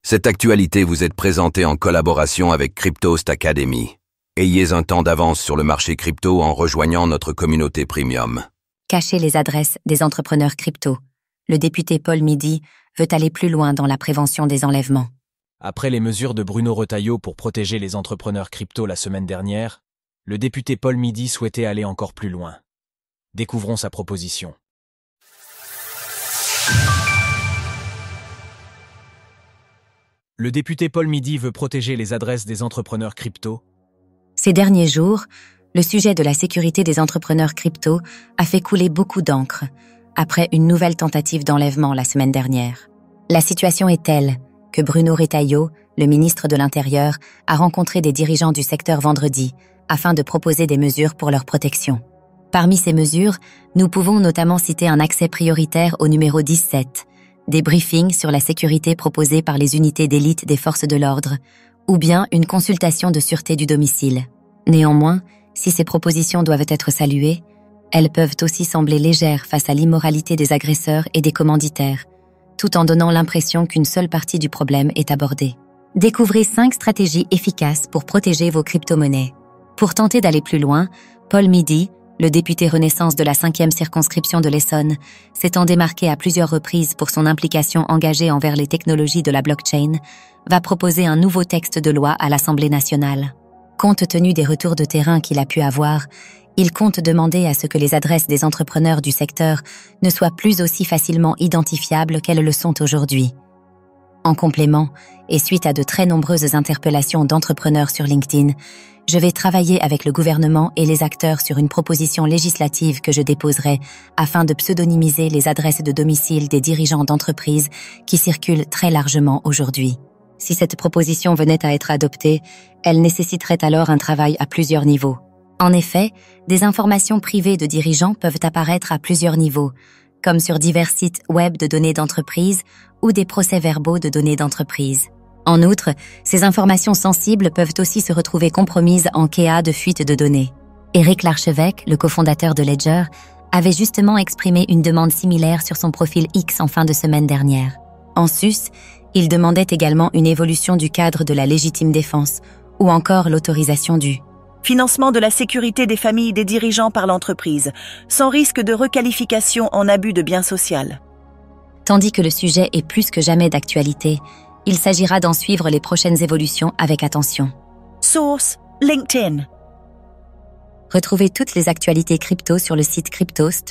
Cette actualité vous est présentée en collaboration avec Cryptost Academy. Ayez un temps d'avance sur le marché crypto en rejoignant notre communauté premium. Cacher les adresses des entrepreneurs crypto. Le député Paul Midi veut aller plus loin dans la prévention des enlèvements. Après les mesures de Bruno Retailleau pour protéger les entrepreneurs crypto la semaine dernière, le député Paul Midi souhaitait aller encore plus loin. Découvrons sa proposition. Le député Paul Midi veut protéger les adresses des entrepreneurs crypto. Ces derniers jours, le sujet de la sécurité des entrepreneurs crypto a fait couler beaucoup d'encre, après une nouvelle tentative d'enlèvement la semaine dernière. La situation est telle que Bruno Retailleau, le ministre de l'Intérieur, a rencontré des dirigeants du secteur vendredi afin de proposer des mesures pour leur protection. Parmi ces mesures, nous pouvons notamment citer un accès prioritaire au numéro 17, des briefings sur la sécurité proposés par les unités d'élite des forces de l'ordre, ou bien une consultation de sûreté du domicile. Néanmoins, si ces propositions doivent être saluées, elles peuvent aussi sembler légères face à l'immoralité des agresseurs et des commanditaires, tout en donnant l'impression qu'une seule partie du problème est abordée. Découvrez 5 stratégies efficaces pour protéger vos crypto-monnaies. Pour tenter d'aller plus loin, Paul Midi, le député Renaissance de la 5e circonscription de l'Essonne, s'étant démarqué à plusieurs reprises pour son implication engagée envers les technologies de la blockchain, va proposer un nouveau texte de loi à l'Assemblée nationale. Compte tenu des retours de terrain qu'il a pu avoir, il compte demander à ce que les adresses des entrepreneurs du secteur ne soient plus aussi facilement identifiables qu'elles le sont aujourd'hui. En complément, et suite à de très nombreuses interpellations d'entrepreneurs sur LinkedIn, je vais travailler avec le gouvernement et les acteurs sur une proposition législative que je déposerai afin de pseudonymiser les adresses de domicile des dirigeants d'entreprises qui circulent très largement aujourd'hui. Si cette proposition venait à être adoptée, elle nécessiterait alors un travail à plusieurs niveaux. En effet, des informations privées de dirigeants peuvent apparaître à plusieurs niveaux, comme sur divers sites web de données d'entreprise ou des procès-verbaux de données d'entreprise. En outre, ces informations sensibles peuvent aussi se retrouver compromises en cas de fuite de données. Éric Larchevêque, le cofondateur de Ledger, avait justement exprimé une demande similaire sur son profil X en fin de semaine dernière. En sus, il demandait également une évolution du cadre de la légitime défense ou encore l'autorisation du financement de la sécurité des familles des dirigeants par l'entreprise, sans risque de requalification en abus de biens social. Tandis que le sujet est plus que jamais d'actualité, il s'agira d'en suivre les prochaines évolutions avec attention. Source: LinkedIn. Retrouvez toutes les actualités crypto sur le site cryptost.fr.